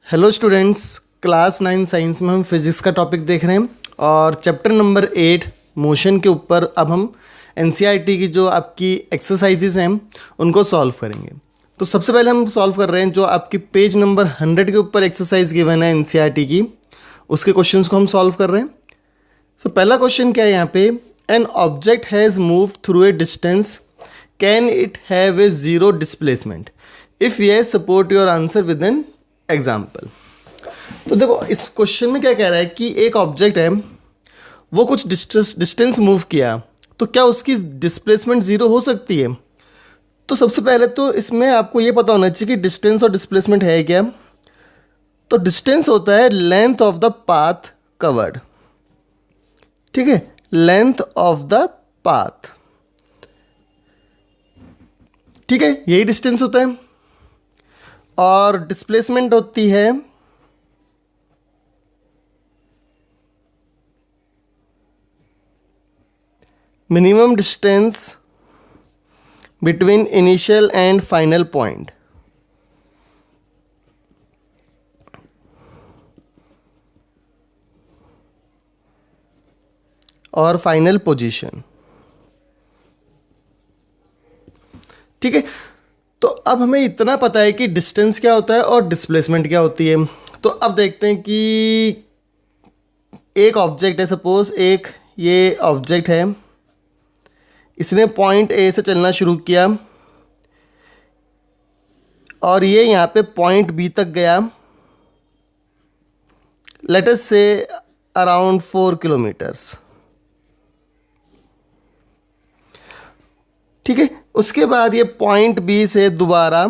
Hello students, class 9 science में हम physics का टॉपिक देख रहे हैं और चैप्टर नंबर 8 मोशन के ऊपर अब हम एनसीईआरटी की जो आपकी एक्सरसाइजेज हैं उनको सॉल्व करेंगे। तो सबसे पहले हम सॉल्व कर रहे हैं जो आपकी पेज नंबर 100 के ऊपर एक्सरसाइज गिवन है एनसीईआरटी की, उसके क्वेश्चंस को हम सॉल्व कर रहे हैं। तो पहला क्वेश्चन क्या है यहाँ पे, an object has move through a distance, can it have a zero displacement? If yes support your answer with an example. तो देखो इस क्वेश्चन में क्या कह रहा है कि एक ऑब्जेक्ट है, वो कुछ डिस्टेंस मूव किया, तो क्या उसकी डिस्प्लेसमेंट ज़ीरो हो सकती है? तो सबसे पहले तो इसमें आपको ये पता होना चाहिए कि डिस्टेंस और डिस्प्लेसमेंट है क्या। तो डिस्टेंस होता है length of the path covered, ठीक है, लेंथ ऑफ द पाथ, ठीक है, यही डिस्टेंस होता है। और डिस्प्लेसमेंट होती है minimum distance between initial and final point. और फाइनल पोजीशन, ठीक है। तो अब हमें इतना पता है कि डिस्टेंस क्या होता है और डिस्प्लेसमेंट क्या होती है। तो अब देखते हैं कि एक ऑब्जेक्ट है, सपोज एक ये ऑब्जेक्ट है, इसने पॉइंट ए से चलना शुरू किया और ये यहाँ पे पॉइंट बी तक गया, लेट अस से अराउंड 4 किलोमीटर्स, ठीक है। उसके बाद ये पॉइंट बी से दोबारा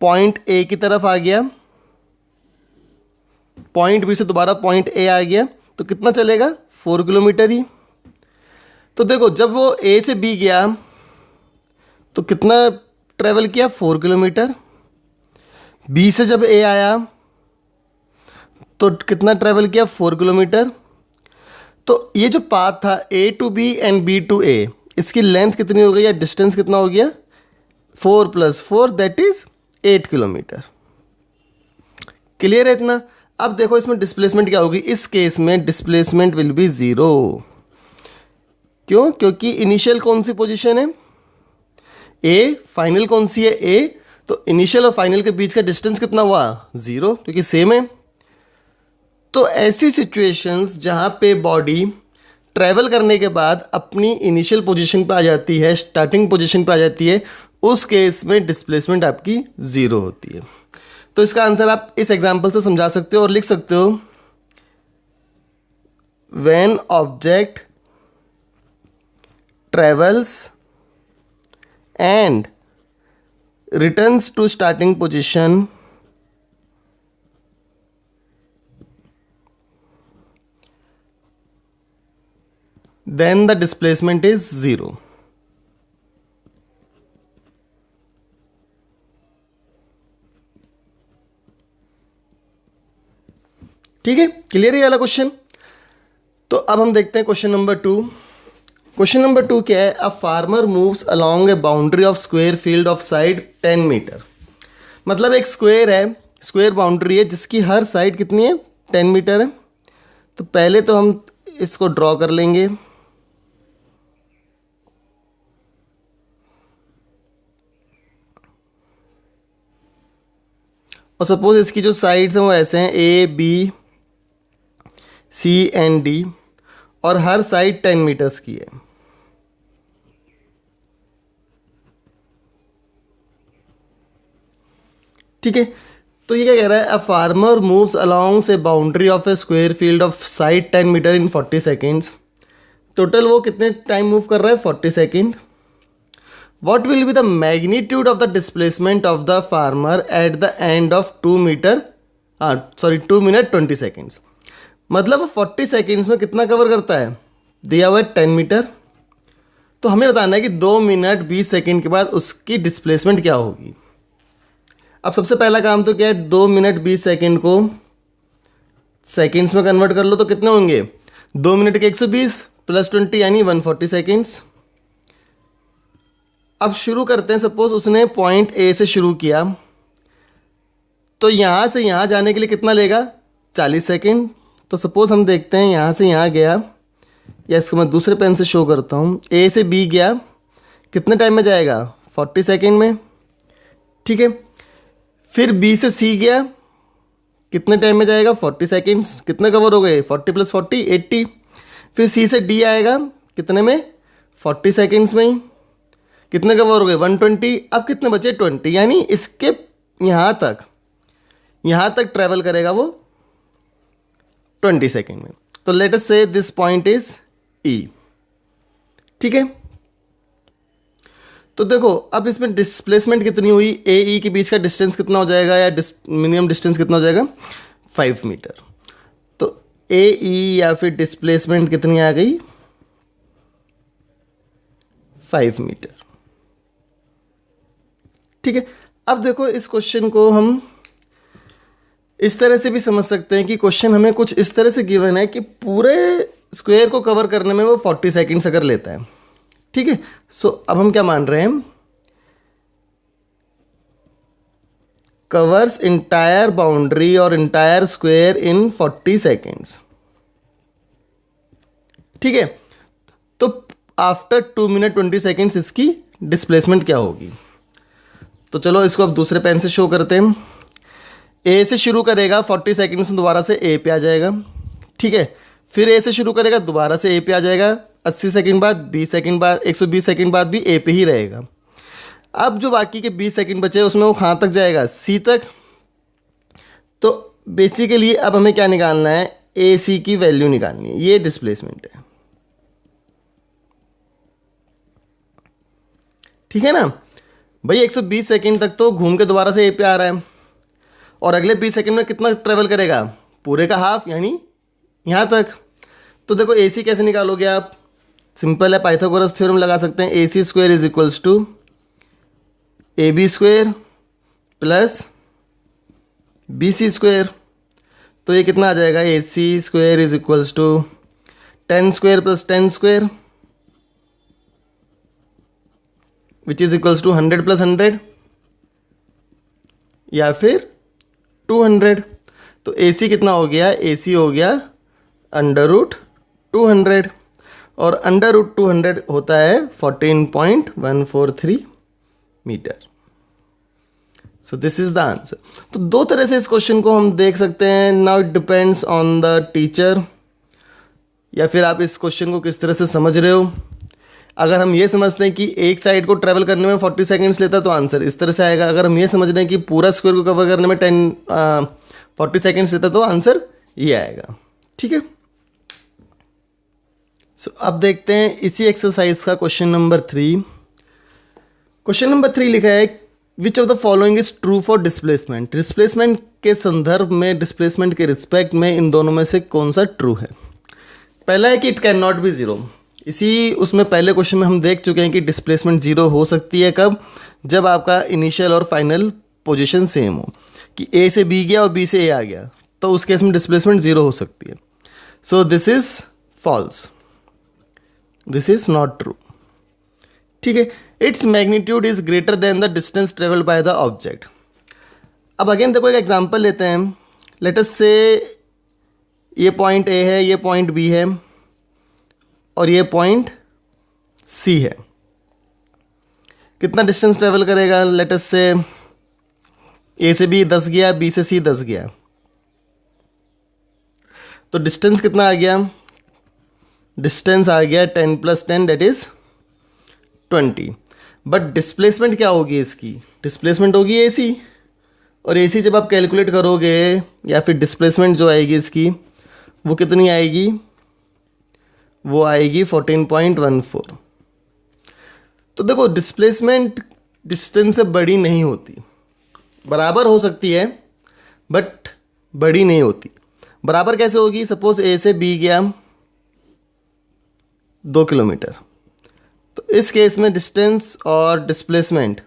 पॉइंट ए की तरफ आ गया, पॉइंट बी से दोबारा पॉइंट ए आ गया, तो कितना चलेगा? 4 किलोमीटर ही। तो देखो जब वो ए से बी गया तो कितना ट्रेवल किया? 4 किलोमीटर। बी से जब ए आया तो कितना ट्रेवल किया? 4 किलोमीटर। तो ये जो पाथ था A to B and B to A, इसकी लेंथ कितनी हो गई या डिस्टेंस कितना हो गया? 4 + 4 दैट इज 8 किलोमीटर। क्लियर है इतना? अब देखो इसमें डिस्प्लेसमेंट क्या होगी। इस केस में डिस्प्लेसमेंट विल बी ज़ीरो। क्यों? क्योंकि इनिशियल कौन सी पोजीशन है? ए। फाइनल कौन सी है? ए। तो इनिशियल और फाइनल के बीच का डिस्टेंस कितना हुआ? ज़ीरो, क्योंकि सेम है। तो ऐसी सिचुएशंस जहाँ पे बॉडी ट्रैवल करने के बाद अपनी इनिशियल पोजीशन पे आ जाती है, स्टार्टिंग पोजीशन पे आ जाती है, उस केस में डिस्प्लेसमेंट आपकी ज़ीरो होती है। तो इसका आंसर आप इस एग्जांपल से समझा सकते हो और लिख सकते हो, when object travels and returns to starting position, then the displacement is 0. ठीक है, क्लियर है ये वाला क्वेश्चन। तो अब हम देखते हैं क्वेश्चन नंबर 2। क्वेश्चन नंबर 2 क्या है? A farmer moves along a boundary of square field of side 10 metre. मतलब एक स्क्वायर है, स्क्वायर बाउंड्री है जिसकी हर साइड कितनी है? 10 मीटर है। तो पहले तो हम इसको ड्रॉ कर लेंगे। और सपोज इसकी जो साइड्स हैं वो ऐसे हैं, A B C and D, और हर साइड 10 मीटर्स की है। ठीक है, तो ये क्या कह रहा है? अ फार्मर मूव्स अलोंग से boundary of a square field of side 10 metre in 40 seconds. Total वो कितने टाइम मूव कर रहा है? 40 second. What will be the magnitude of the displacement of the farmer at the end of 2 minute 20 seconds? मतलब 40 seconds में कितना cover करता है? दिया हुआ है 10 मीटर। तो हमें बताना है कि 2 मिनट 20 सेकेंड के बाद उसकी डिस्प्लेसमेंट क्या होगी। अब सबसे पहला काम तो क्या है? 2 मिनट 20 सेकेंड को सेकेंड्स में कन्वर्ट कर लो तो कितने होंगे? 2 मिनट के 120 + 20 यानी 140 सेकेंड्स। अब शुरू करते हैं। सपोज उसने पॉइंट ए से शुरू किया, तो यहाँ से यहाँ जाने के लिए कितना लेगा, 40 सेकेंड। तो सपोज़ हम देखते हैं यहाँ से यहाँ गया, या इसको मैं दूसरे पेन से शो करता हूँ, ए से बी गया, कितने टाइम में जाएगा, 40 सेकेंड में। ठीक है, फिर बी से सी गया, कितने टाइम में जाएगा, 40 सेकेंड्स। कितने कवर हो गए, 40 + 40 80। फिर सी से डी आएगा, कितने में, 40 सेकेंड्स में ही। कितने कवर हो गए, 120। अब कितने बचे, 20। यानी इसके यहाँ तक ट्रैवल करेगा वो 20 सेकेंड में। तो लेट अस से दिस पॉइंट इज ई। ठीक है, तो देखो अब इसमें डिस्प्लेसमेंट कितनी हुई, ए ई के बीच का डिस्टेंस कितना हो जाएगा, या मिनिमम डिस्टेंस कितना हो जाएगा, 5 मीटर। तो ए ई या फिर डिस्प्लेसमेंट कितनी आ गई, 5 मीटर। ठीक है, अब देखो इस क्वेश्चन को हम इस तरह से भी समझ सकते हैं कि क्वेश्चन हमें कुछ इस तरह से गिवन है कि पूरे स्क्वायर को कवर करने में वो 40 सेकेंड्स अगर लेता है। ठीक है, सो अब हम क्या मान रहे हैं, कवर्स इंटायर बाउंड्री और इंटायर स्क्वायर इन 40 सेकेंड्स। ठीक है, तो आफ्टर 2 मिनट 20 सेकेंड्स इसकी डिस्प्लेसमेंट क्या होगी। तो चलो इसको अब दूसरे पेन से शो करते हैं। ए से शुरू करेगा, 40 सेकेंड्स में दोबारा से ए पे आ जाएगा। ठीक है, फिर ए से शुरू करेगा, दोबारा से ए पे आ जाएगा, 80 सेकेंड बाद, 20 सेकेंड बाद, 120 सेकेंड बाद भी ए पे ही रहेगा। अब जो बाकी के 20 सेकेंड बचे उसमें वो कहाँ तक जाएगा, सी तक। तो बेसिकली अब हमें क्या निकालना है, ए सी की वैल्यू निकालनी है, ये डिस्प्लेसमेंट है। ठीक है ना भाई, 120 सेकेंड तक तो घूम के दोबारा से ए पे आ रहा है, और अगले 20 सेकेंड में कितना ट्रेवल करेगा, पूरे का हाफ, यानी यहाँ तक। तो देखो ए सी कैसे निकालोगे आप, सिंपल है, पाइथागोरस थ्योरम लगा सकते हैं। A C square is equals to A B square plus B C square. तो ये कितना आ जाएगा, A C square is equals to 10 square plus 10 square which is equals to 100 + 100 या फिर 200। तो ए सी कितना हो गया, ए सी हो गया √200, और √200 होता है 14.143 metre. So this is the answer. तो दो तरह से इस क्वेश्चन को हम देख सकते हैं। Now it depends on the teacher, या फिर आप इस क्वेश्चन को किस तरह से समझ रहे हो। अगर हम ये समझते हैं कि एक साइड को ट्रैवल करने में 40 सेकेंड्स लेता है तो आंसर इस तरह से आएगा। अगर हम ये समझ रहे हैं कि पूरा स्क्वायर को कवर करने में 40 सेकेंड्स लेता है तो आंसर ये आएगा। ठीक है, सो अब देखते हैं इसी एक्सरसाइज का क्वेश्चन नंबर 3। क्वेश्चन नंबर 3 लिखा है, which of the following is true for displacement. Displacement के संदर्भ में, डिस्प्लेसमेंट के रिस्पेक्ट में इन दोनों में से कौन सा ट्रू है। पहला है कि it can not be zero. इसी उसमें पहले क्वेश्चन में हम देख चुके हैं कि डिस्प्लेसमेंट जीरो हो सकती है कब, जब आपका इनिशियल और फाइनल पोजीशन सेम हो, कि ए से बी गया और बी से ए आ गया, तो उस केस में डिस्प्लेसमेंट जीरो हो सकती है। So this is false, this is not true. ठीक है, it's magnitude is greater than the distance travelled by the object. अब अगेन देखो एक एग्जांपल लेते हैं। लेट अस से ये पॉइंट ए है, ये पॉइंट बी है, और ये पॉइंट सी है। कितना डिस्टेंस ट्रेवल करेगा, लेट अस से ए से बी 10 गया, बी से सी 10 गया, तो डिस्टेंस कितना आ गया, डिस्टेंस आ गया 10 + 10 दैट इज 20। बट डिस्प्लेसमेंट क्या होगी इसकी, डिस्प्लेसमेंट होगी ए सी, और ए सी जब आप कैलकुलेट करोगे, या फिर डिस्प्लेसमेंट जो आएगी इसकी वो कितनी आएगी, वो आएगी 14.14। तो देखो डिस्प्लेसमेंट डिस्टेंस से बड़ी नहीं होती, बराबर हो सकती है बट बड़ी नहीं होती। बराबर कैसे होगी, सपोज ए से बी गया 2 किलोमीटर, तो इस केस में डिस्टेंस और डिस्प्लेसमेंट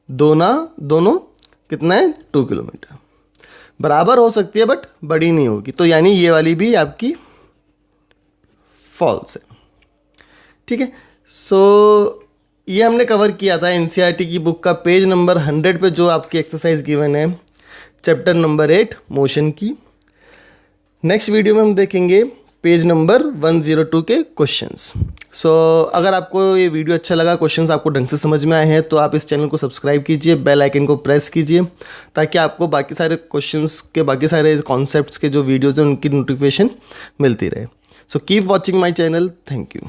दोनों कितना है, 2 किलोमीटर। बराबर हो सकती है बट बड़ी नहीं होगी, तो यानी ये वाली भी आपकी फॉल्स है। ठीक है, सो ये हमने कवर किया था एनसीईआरटी की बुक का पेज नंबर 100 पे जो आपकी एक्सरसाइज गिवन है। चैप्टर नंबर 8 मोशन की। नेक्स्ट वीडियो में हम देखेंगे पेज नंबर 102 के क्वेश्चंस। सो अगर आपको ये वीडियो अच्छा लगा, क्वेश्चंस आपको ढंग से समझ में आए हैं, तो आप इस चैनल को सब्सक्राइब कीजिए, बेल आइकन को प्रेस कीजिए, ताकि आपको बाकी सारे क्वेश्चंस के, बाकी सारे कॉन्सेप्ट्स के जो वीडियोज़ हैं उनकी नोटिफिकेशन मिलती रहे। So keep watching my channel. Thank you.